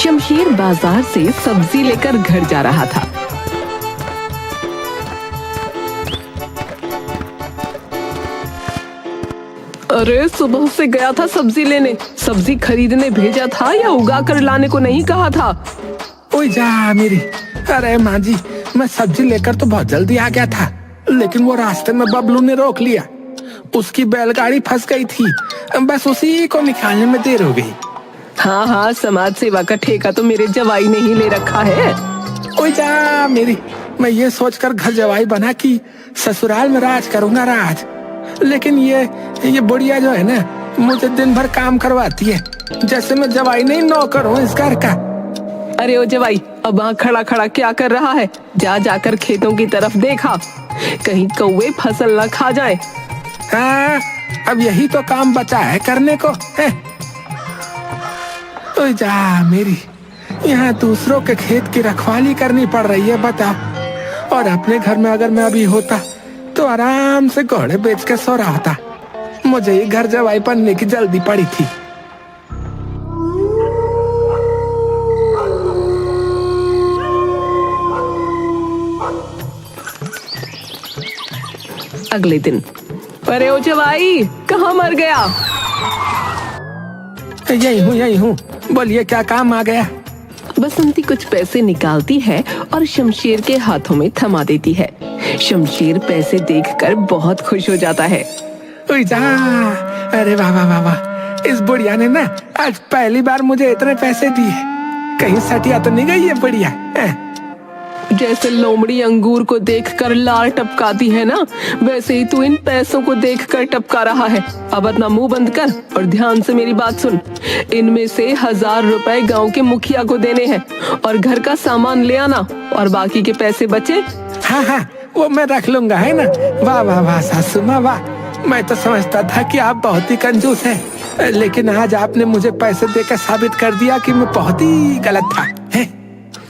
शमशेर बाजार से सब्जी लेकर घर जा रहा था। अरे सुबह से गया था सब्जी लेने, सब्जी खरीदने भेजा था या उगा कर लाने को नहीं कहा था? ओए जा मेरी। अरे माँ जी, मैं सब्जी लेकर तो बहुत जल्दी आ गया था, लेकिन वो रास्ते में बबलू ने रोक लिया। उसकी बैलगाड़ी फंस गई थी, बस उसी को निकालने में देर हो गई। हाँ हाँ, समाज सेवा का ठेका तो मेरे जवाई ने ही ले रखा है। ओए जा मेरी, मैं ये सोचकर घर जवाई बना कि ससुराल में राज करूंगा राज, लेकिन ये बुढ़िया जो है ना, मुझे दिन भर काम करवाती है, जैसे मैं जवाई नहीं नौकर हूँ इस घर का। अरे ओ जवाई, अब वहाँ खड़ा खड़ा क्या कर रहा है? जाकर खेतों की तरफ देखा, कहीं कौवे फसल न खा जाए। हाँ, अब यही तो काम बचा है करने को है। ओए जा मेरी, यहाँ दूसरों के खेत की रखवाली करनी पड़ रही है बताओ, और अपने घर में अगर मैं अभी होता तो आराम से घोड़े बेच के सो रहा था। मुझे ही घर जवाई बनने की जल्दी पड़ी थी। अगले दिन, अरे ओ जवाई, कहाँ मर गया? यही हूँ, बोलिए क्या काम आ गया? बसंती कुछ पैसे निकालती है और शमशेर के हाथों में थमा देती है। शमशेर पैसे देखकर बहुत खुश हो जाता है। ओए जा, अरे वाह वाह वाह वाह, इस बुढ़िया ने ना आज पहली बार मुझे इतने पैसे दिए। कहीं सटिया तो नहीं गई ये बुढ़िया? जैसे लोमड़ी अंगूर को देखकर लार टपकाती है ना, वैसे ही तू इन पैसों को देखकर टपका रहा है। अब अपना मुंह बंद कर और ध्यान से मेरी बात सुन। इनमें से 1000 रुपए गांव के मुखिया को देने हैं और घर का सामान ले आना, और बाकी के पैसे बचे। हाँ, वो मैं रख लूंगा, है ना? वाह वाह वाह सासू माँ वाह, मैं तो समझता था कि आप बहुत ही कंजूस हैं, लेकिन आज आपने मुझे पैसे देकर साबित कर दिया कि मैं बहुत ही गलत था।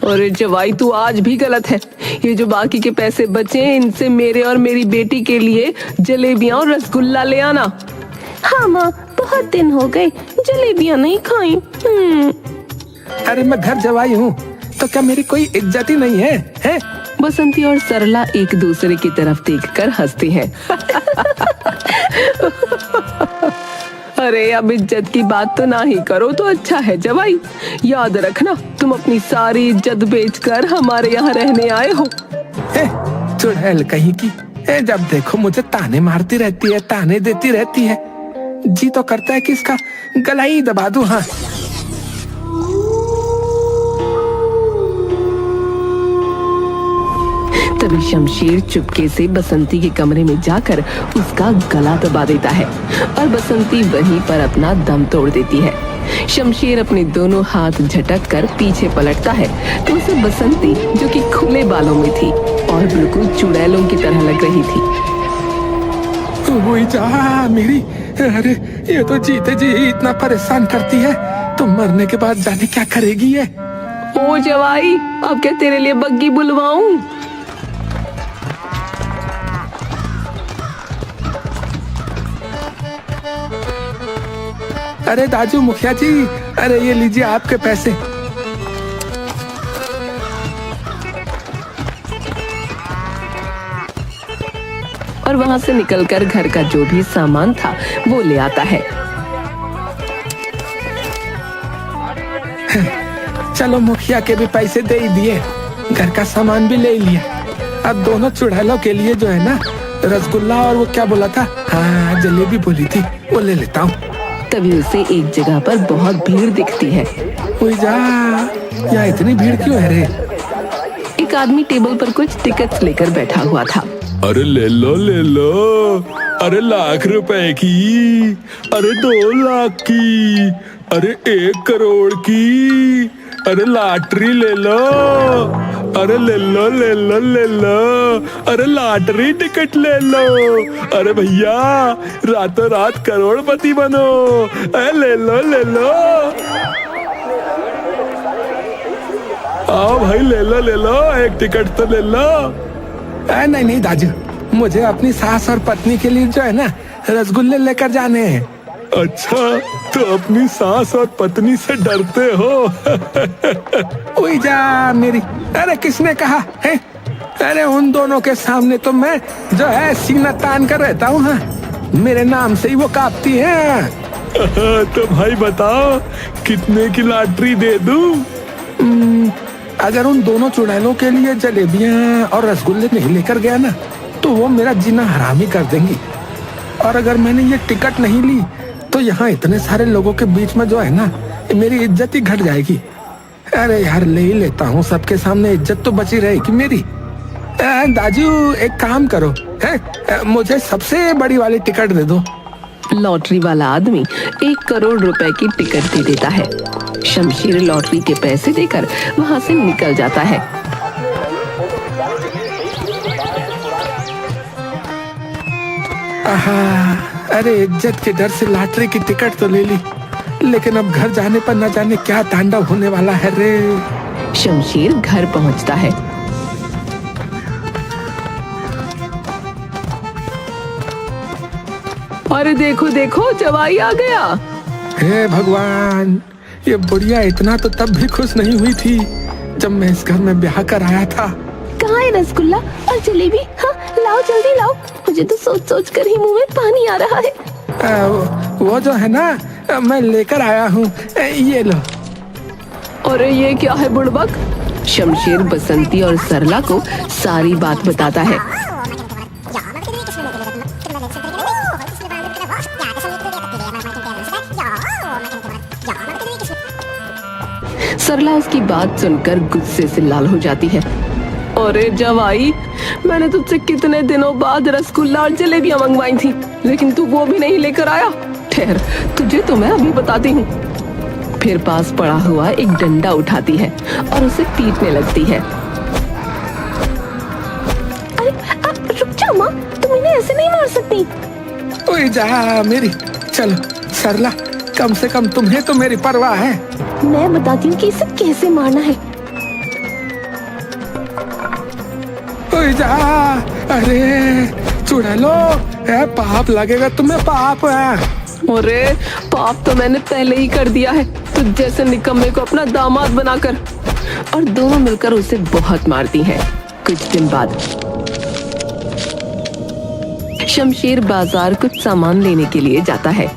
अरे जवाई, तू आज भी गलत है। ये जो बाकी के पैसे बचे, इनसे मेरे और मेरी बेटी के लिए जलेबियां और रसगुल्ला ले आना। हाँ माँ, बहुत दिन हो गए जलेबियां नहीं खाई। अरे मैं घर जवाई हूँ तो क्या मेरी कोई इज्जत ही नहीं है? बसंती और सरला एक दूसरे की तरफ देखकर हंसती हैं। अरे अब इज्जत की बात तो ना ही करो तो अच्छा है जवाई। याद रखना, तुम अपनी सारी इज्जत बेचकर हमारे यहाँ रहने आए हो। चुड़ैल कहीं की, जब देखो मुझे ताने मारती रहती है, ताने देती रहती है। जी तो करता है कि इसका गला ही दबा दूं। हाँ, तभी शमशेर चुपके से बसंती के कमरे में जाकर उसका गला दबा देता है और बसंती वहीं पर अपना दम तोड़ देती है। शमशेर अपने दोनों हाथ झटक कर पीछे पलटता है तो उसे बसंती, जो कि खुले बालों में थी और बिल्कुल चुड़ैलों की तरह लग रही थी। वही जा मेरी, अरे ये तो जीते जी इतना परेशान करती है, तो मरने के बाद जाने क्या करेगी ये? ओ जवाई, अब क्या तेरे लिए बग्गी बुलवाऊं? अरे दाजू मुखिया जी, अरे ये लीजिए आपके पैसे। और वहाँ से निकलकर घर का जो भी सामान था वो ले आता है। चलो मुखिया के भी पैसे दे ही दिए, घर का सामान भी ले लिया। अब दोनों चुड़ैलों के लिए जो है ना, रसगुल्ला और वो क्या बोला था, हाँ जलेबी बोली थी, वो ले लेता हूँ। तभी उसे एक जगह पर बहुत भीड़ दिखती है। ओए जा, यहाँ इतनी भीड़ क्यों है रे? एक आदमी टेबल पर कुछ टिकट्स लेकर बैठा हुआ था। अरे ले लो, अरे 1,00,000 रुपए की, अरे 2 लाख की, अरे 1 करोड़ की, अरे लॉटरी ले लो, अरे ले लो, अरे लॉटरी टिकट ले लो, अरे भैया रातों रात करोड़पति बनो, अरे ले लो, आओ भाई ले लो, एक टिकट तो ले लो। नहीं दाजू, मुझे अपनी सास और पत्नी के लिए जो है ना रसगुल्ले लेकर जाने हैं, अच्छा, तो अपनी सास और पत्नी से डरते हो? उई जा मेरी। अरे किसने कहा है? अरे उन दोनों के सामने तो मैं जो है सीना तान कर रहता हूँ। हाँ, मेरे नाम से ही वो कांपती है। तो भाई बताओ, कितने की लॉटरी दे दूं? अगर उन दोनों चुड़ैलों के लिए जलेबियां और रसगुल्ले नहीं लेकर गया ना, तो वो मेरा जीना हराम ही कर देंगी। और अगर मैंने ये टिकट नहीं ली तो यहाँ इतने सारे लोगों के बीच में जो है ना, मेरी इज्जत ही घट जाएगी। अरे यार, ले ही लेता हूँ, सबके सामने इज्जत तो बची रहेगी मेरी। दाजू एक काम करो, मुझे सबसे बड़ी वाली टिकट दे दो। लॉटरी वाला आदमी 1 करोड़ रुपए की टिकट दे देता है। शमशेर लॉटरी के पैसे देकर वहाँ से निकल जाता है। आहा, अरे इज्जत के डर से लॉटरी की टिकट तो ले ली, लेकिन अब घर जाने पर न जाने क्या तांडव होने वाला है रे। शमशेर घर पहुँचता है। अरे देखो देखो, जवाई आ गया। हे भगवान, ये बुढ़िया इतना तो तब भी खुश नहीं हुई थी जब मैं इस घर में ब्याह कर आया था। कहाँ है रसगुल्ला और जलेबी? हाँ, लाओ जल्दी लाओ, मुझे तो सोच सोच कर ही मुंह में पानी आ रहा है। वो जो है ना, मैं लेकर आया हूँ, ये लो। अरे ये क्या है बुड़बक? शमशेर बसंती और सरला को सारी बात बताता है। सरला उसकी बात सुनकर गुस्से से लाल हो जाती है। अरे जवाई, मैंने तुझसे कितने दिनों बाद रसगुल्ला और जलेबियां मंगवाई थी, लेकिन तू वो भी नहीं लेकर आया। ठहर, तुझे तो मैं अभी बताती हूँ। फिर पास पड़ा हुआ एक डंडा उठाती है और उसे पीटने लगती है। अरे रुक जा माँ, तुम इन्हें ऐसे नहीं मार सकती। ओए जा मेरी, चलो सरला, कम से कम तुम्हें तो मेरी परवाह है। मैं बताती हूँ कि इसे कैसे मारना है। ओए जा, अरे चुड़ैलो, पाप लगेगा तुम्हें, पाप है। अरे पाप तो मैंने पहले ही कर दिया है, तुझ जैसे निकम्मे को अपना दामाद बनाकर। और दोनों मिलकर उसे बहुत मारती हैं। कुछ दिन बाद शमशेर बाजार कुछ सामान लेने के लिए जाता है।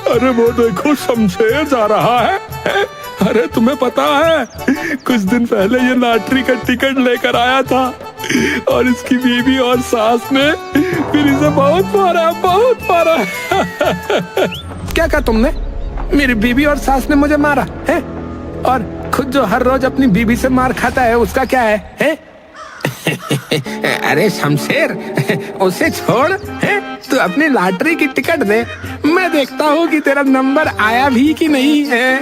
अरे वो देखो, शमशेर जा रहा है। अरे तुम्हें पता है, कुछ दिन पहले ये लॉटरी का टिकट लेकर आया था और इसकी बीवी और सास ने फिर इसे बहुत मारा, बहुत मारा। क्या कहा तुमने? मेरी बीवी और सास ने मुझे मारा है? और खुद जो हर रोज अपनी बीवी से मार खाता है, उसका क्या है? अरे शमशेर, उसे छोड़, है? तू अपनी लॉटरी की टिकट दे, मैं देखता हूँ कि तेरा नंबर आया भी कि नहीं है।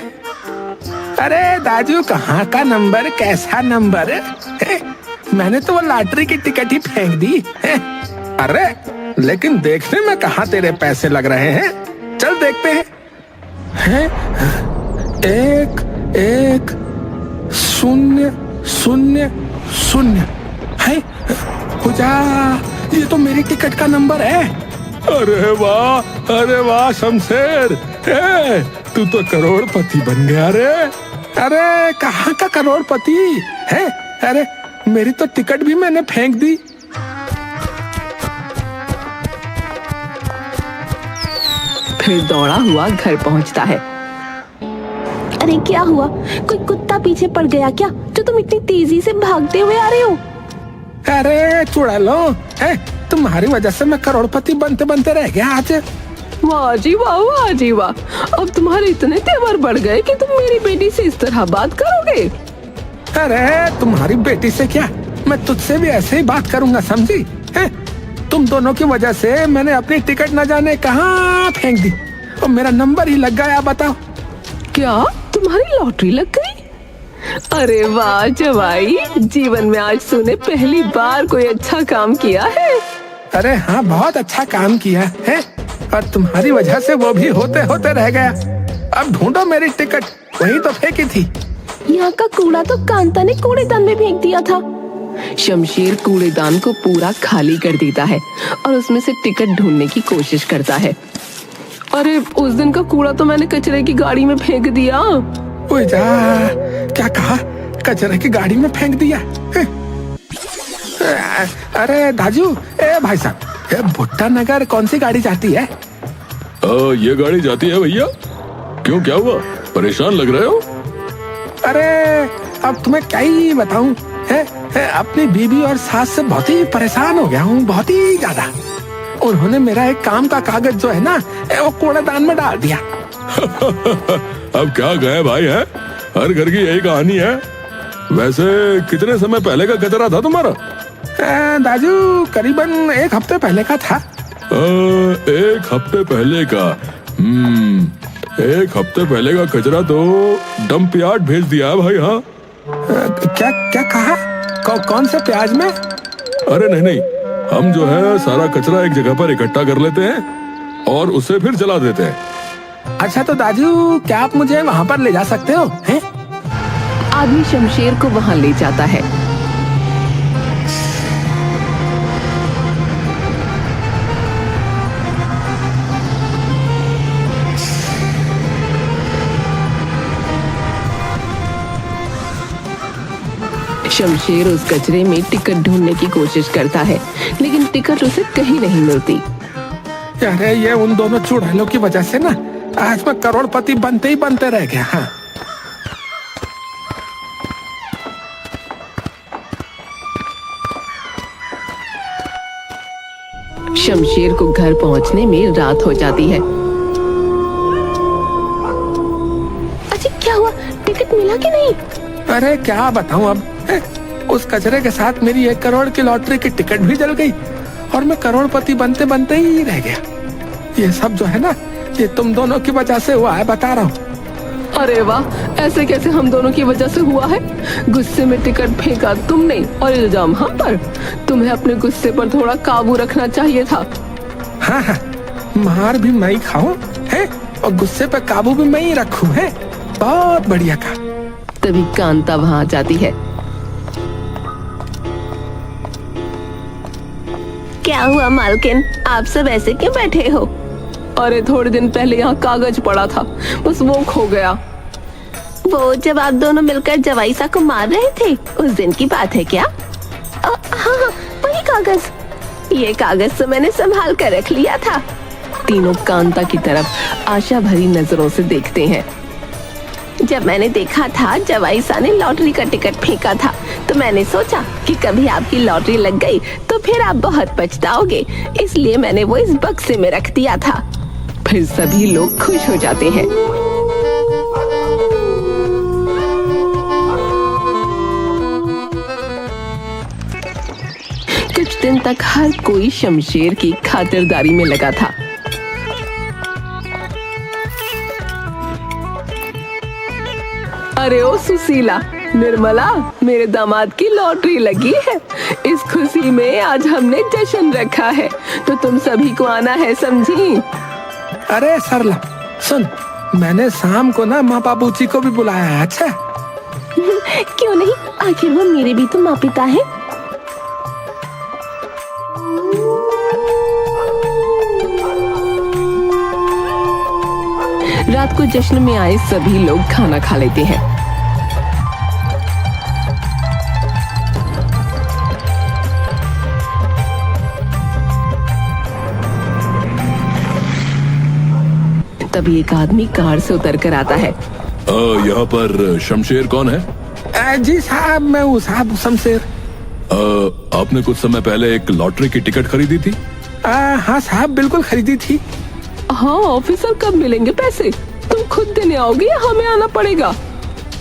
अरे दाजू, कहाँ का नंबर, कैसा नंबर है? मैंने तो वो लॉटरी की टिकट ही फेंक दी है। अरे लेकिन देखने में कहाँ तेरे पैसे लग रहे हैं, चल देखते हैं। 1 1 0 0 0 है। पूजा, ये तो मेरी टिकट का नंबर है। अरे वाह शमशेर, तू तो करोड़पति बन गया रे। अरे कहाँ का करोड़पति है? अरे मेरी तो टिकट भी मैंने फेंक दी। फिर दौड़ा हुआ घर पहुंचता है। अरे क्या हुआ? कोई कुत्ता पीछे पड़ गया क्या, जो तुम इतनी तेजी से भागते हुए आ रहे हो? अरे चुड़ैलो, तुम्हारी वजह से मैं करोड़पति बनते बनते रह गया आज। वाह जी वाह, वाह जी वाह, अब तुम्हारे इतने तेवर बढ़ गए कि तुम मेरी बेटी से इस तरह बात करोगे। अरे तुम्हारी बेटी से क्या, मैं तुझसे भी ऐसे ही बात करूंगा, समझी? तुम दोनों की वजह से मैंने अपनी टिकट न जाने कहाँ फेंक दी और मेरा नंबर ही लग गया। बताओ, क्या तुम्हारी लॉटरी लग गई? अरे वाह जवाई, जीवन में आज तूने पहली बार कोई अच्छा काम किया है। अरे हाँ, बहुत अच्छा काम किया है, और तुम्हारी वजह से वो भी होते होते रह गया। अब ढूंढो मेरी टिकट, वही तो फेंकी थी। यहाँ का कूड़ा तो कांता ने कूड़ेदान में फेंक दिया था। शमशेर कूड़ेदान को पूरा खाली कर देता है और उसमें से टिकट ढूंढने की कोशिश करता है। अरे उस दिन का कूड़ा तो मैंने कचरे की गाड़ी में फेंक दिया। ओए जा, क्या कहा? कचरे की गाड़ी में फेंक दिया? अरे दाजू, ए भाई साहब, ये भुट्टा नगर कौन सी गाड़ी जाती है? ये गाड़ी जाती है भैया। क्यों, क्या हुआ? परेशान लग रहे हो? अरे अब तुम्हें क्या ही बताऊं, अपनी बीबी और सास से बहुत ही परेशान हो गया हूँ, बहुत ही ज्यादा। उन्होंने मेरा एक काम का कागज जो है ना, वो कूड़ेदान में डाल दिया। अब क्या गए भाई, है हर घर की यही कहानी है। वैसे कितने समय पहले का कचरा था तुम्हारा? दाजू करीबन 1 हफ्ते पहले का था। 1 हफ्ते पहले का? 1 हफ्ते पहले का कचरा तो डंप यार्ड भेज दिया है भाई। हाँ, क्या क्या कहा? कौन से प्याज में? अरे नहीं, हम जो है सारा कचरा एक जगह पर इकट्ठा कर लेते हैं और उसे फिर जला देते हैं। अच्छा तो दाजू, क्या आप मुझे वहाँ पर ले जा सकते हो? हैं? आदमी शमशेर को वहां ले जाता है। शमशेर उस कचरे में टिकट ढूंढने की कोशिश करता है, लेकिन टिकट उसे कहीं नहीं मिलती। अरे ये उन दोनों चुड़ैलों की वजह से ना आज मैं करोड़पति बनते ही बनते रह गया। हाँ, शमशेर को घर पहुंचने में रात हो जाती है। अच्छा क्या हुआ, टिकट मिला कि नहीं? अरे क्या बताऊं अब, उस कचरे के साथ मेरी 1 करोड़ की लॉटरी की टिकट भी जल गई और मैं करोड़पति बनते बनते ही रह गया। ये सब जो है ना, ये तुम दोनों की वजह से हुआ है, बता रहा हूँ। अरे वाह, ऐसे कैसे हम दोनों की वजह से हुआ है? गुस्से में टिकट फेंका तुमने और इल्जाम हम पर। तुम्हें अपने गुस्से पर थोड़ा काबू रखना चाहिए था। हाँ हाँ, मार भी मैं ही खाऊं है और गुस्से पे काबू भी मैं ही रखूं, है। बहुत बढ़िया कहा। तभी कांता वहां आ जाती है। क्या हुआ मालकिन, आप सब ऐसे क्यों बैठे हो? अरे थोड़े दिन पहले यहाँ कागज पड़ा था, बस वो खो गया। वो जब आप दोनों मिलकर जवाईसा को मार रहे थे, उस दिन की बात है क्या? हाँ, वही कागज। ये कागज तो मैंने संभाल कर रख लिया था। तीनों कांता की तरफ आशा भरी नजरों से देखते हैं। जब मैंने देखा था जवाईसा ने लॉटरी का टिकट फेंका था, तो मैंने सोचा कि कभी आपकी लॉटरी लग गई तो फिर आप बहुत पछताओगे, इसलिए मैंने वो इस बक्से में रख दिया था। फिर सभी लोग खुश हो जाते हैं। कुछ दिन तक हर कोई शमशेर की खातिरदारी में लगा था। अरे ओ सुशीला, निर्मला, मेरे दामाद की लॉटरी लगी है। इस खुशी में आज हमने जश्न रखा है, तो तुम सभी को आना है, समझी? अरे सरला, सुन, मैंने शाम को ना माँ बाबूजी को भी बुलाया है। अच्छा क्यों नहीं, आखिर वो मेरे भी तो माँ पिता है। रात को जश्न में आए सभी लोग खाना खा लेते हैं। तभी एक आदमी कार से उतर कर आता है। यहाँ पर शमशेर कौन है? जी साहब, मैं हूँ साहब शमशेर। आपने कुछ समय पहले एक लॉटरी की टिकट खरीदी थी? हाँ साहब, बिल्कुल खरीदी थी। हाँ ऑफिसर, कब मिलेंगे पैसे? तुम खुद देने आओगे या हमें आना पड़ेगा?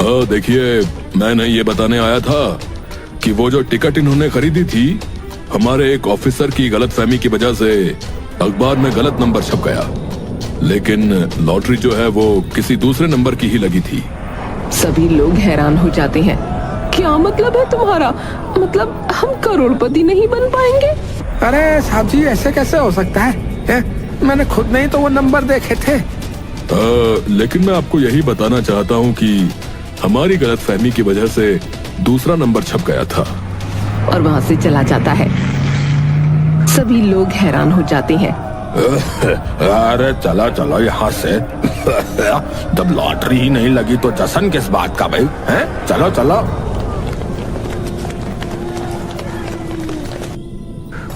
देखिए, मैंने ये बताने आया था कि वो जो टिकट इन्होंने खरीदी थी, हमारे एक ऑफिसर की गलतफहमी की वजह से अखबार में गलत नंबर छप गया, लेकिन लॉटरी जो है वो किसी दूसरे नंबर की ही लगी थी। सभी लोग हैरान हो जाते हैं। क्या मतलब है तुम्हारा? मतलब हम करोड़पति नहीं बन पाएंगे? अरे साहब जी, ऐसे कैसे हो सकता है? मैंने खुद नहीं तो वो नंबर देखे थे। लेकिन मैं आपको यही बताना चाहता हूँ कि हमारी गलतफहमी की वजह से दूसरा नंबर छप गया था। और वहाँ से चला जाता है। सभी लोग हैरान हो जाते हैं। अरे चलो चलो यहाँ से। जब लॉटरी ही नहीं लगी तो जश्न किस बात का भाई, हैं? चलो चलो।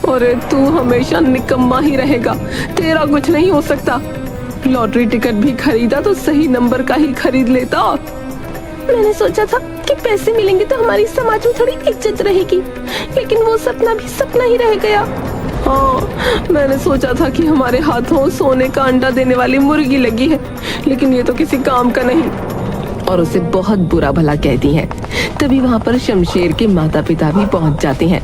अरे तू हमेशा निकम्मा ही रहेगा, तेरा कुछ नहीं हो सकता। लॉटरी टिकट भी खरीदा तो सही नंबर का ही खरीद लेता। मैंने सोचा था कि पैसे मिलेंगे तो हमारी समाज में थोड़ी इज्जत रहेगी, लेकिन वो सपना भी सपना ही रह गया। हाँ, मैंने सोचा था कि हमारे हाथों सोने का अंडा देने वाली मुर्गी लगी है, लेकिन ये तो किसी काम का नहीं। और उसे बहुत बुरा भला कहती हैं। तभी वहाँ पर शमशेर के माता पिता भी पहुँच जाते हैं।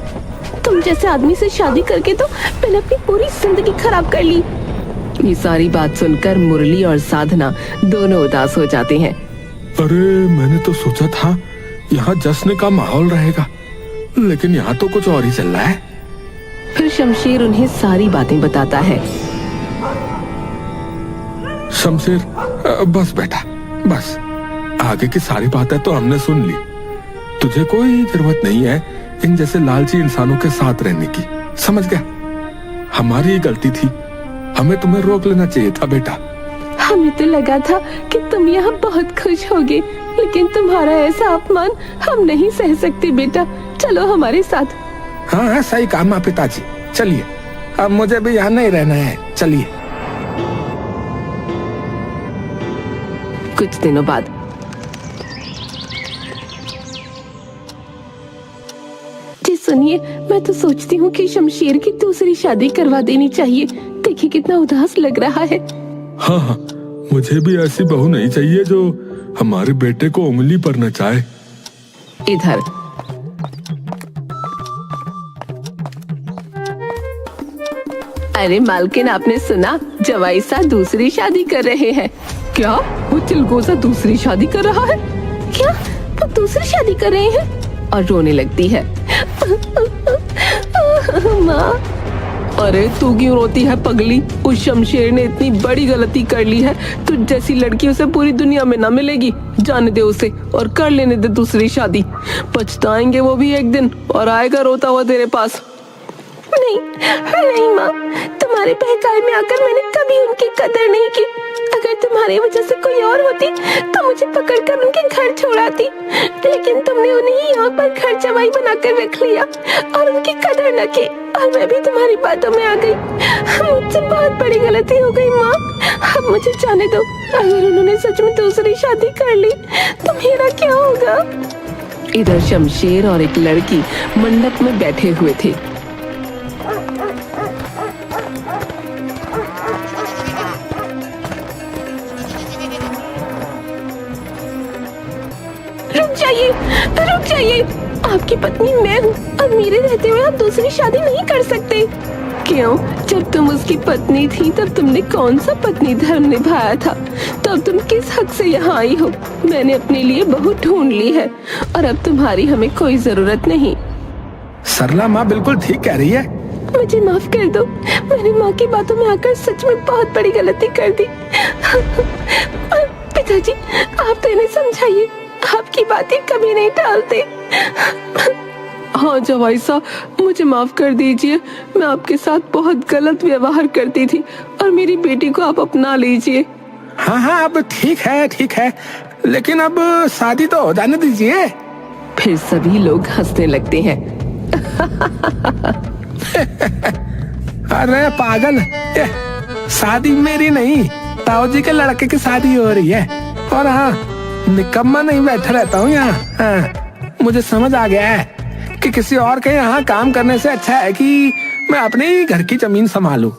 तुम जैसे आदमी से शादी करके तो मैंने अपनी पूरी जिंदगी खराब कर ली। ये सारी बात सुनकर मुरली और साधना दोनों उदास हो जाते हैं। अरे मैंने तो सोचा था यहाँ जश्न का माहौल रहेगा, लेकिन यहाँ तो कुछ और ही चल रहा है। फिर शमशेर उन्हें सारी बातें बताता है। शमशेर, बस बेटा बस, आगे की सारी बातें तो हमने सुन ली। तुझे कोई जरूरत नहीं है इन जैसे लालची इंसानों के साथ रहने की, समझ गया? हमारी ही गलती थी, हमें तुम्हें रोक लेना चाहिए था बेटा। हमें तो लगा था कि तुम यहाँ बहुत खुश होगे, लेकिन तुम्हारा ऐसा अपमान हम नहीं सह सकते बेटा। चलो हमारे साथ। हाँ हाँ सही कहा माँ पिताजी, चलिए अब मुझे भी यहाँ नहीं रहना है, चलिए। कुछ दिनों बाद जी सुनिए, मैं तो सोचती हूँ कि शमशेर की दूसरी शादी करवा देनी चाहिए। देखिए कितना उदास लग रहा है। हाँ हाँ, मुझे भी ऐसी बहू नहीं चाहिए जो हमारे बेटे को उंगली पर नचाए। इधर अरे मालकिन, आपने सुना? जवाई साहब दूसरी शादी कर रहे हैं। क्या वो चिलगोजा दूसरी शादी कर रहा है? क्या वो दूसरी शादी कर रहे हैं? और रोने लगती है। माँ, अरे तू क्यों रोती है पगली? उस शमशेर ने इतनी बड़ी गलती कर ली है, तुझ जैसी लड़की उसे पूरी दुनिया में ना मिलेगी। जाने दे उसे और कर लेने दे दूसरी शादी। पछताएंगे वो भी एक दिन, और आएगा रोता हुआ तेरे पास। नहीं नहीं माँ, तुम्हारे बहकावे में आकर मैंने कभी उनकी कदर नहीं की। अगर तुम्हारी वजह से कोई और होती तो मुझे पकड़कर उनके घर छोड़ाती, लेकिन तुमने उन्हें यहाँ पर घर जवाई बनाकर रख लिया और उनकी कदर न की, और मैं भी तुम्हारी बातों में आ गई। मुझसे बहुत बड़ी गलती हो गई माँ, अब मुझे जाने दो। अगर उन्होंने सच में दूसरी शादी कर ली तो मेरा क्या होगा? इधर शमशेर और एक लड़की मंडप में बैठे हुए थे। रुक जाइए, आपकी पत्नी मैं हूँ और मेरे रहते हुए आप दूसरी शादी नहीं कर सकते। क्यों? जब तुम उसकी पत्नी थी तब तुमने कौन सा पत्नी धर्म निभाया था? तब तुम किस हक से यहाँ आई हो? मैंने अपने लिए बहू ढूंढ ली है और अब तुम्हारी हमें कोई जरूरत नहीं। सरला माँ बिल्कुल ठीक कह रही है। मुझे माफ कर दो, मैंने माँ की बातों में आकर सच में बहुत बड़ी गलती कर दी। पिताजी, आप तो इन्हें समझाइए, आपकी बातें कभी नहीं टालते। हाँ जवाई साहब, मुझे माफ कर दीजिए। मैं आपके साथ बहुत गलत व्यवहार करती थी और मेरी बेटी को आप अपना लीजिए। हाँ हाँ अब ठीक है, लेकिन अब शादी तो हो जाने दीजिए। फिर सभी लोग हंसने लगते हैं। अरे पागल, ये शादी मेरी नहीं, ताऊ जी के लड़के की शादी हो रही है। और हाँ, निकम्मा नहीं बैठा रहता हूँ यहाँ। हाँ, मुझे समझ आ गया है कि किसी और के यहाँ काम करने से अच्छा है कि मैं अपने ही घर की जमीन संभालूं।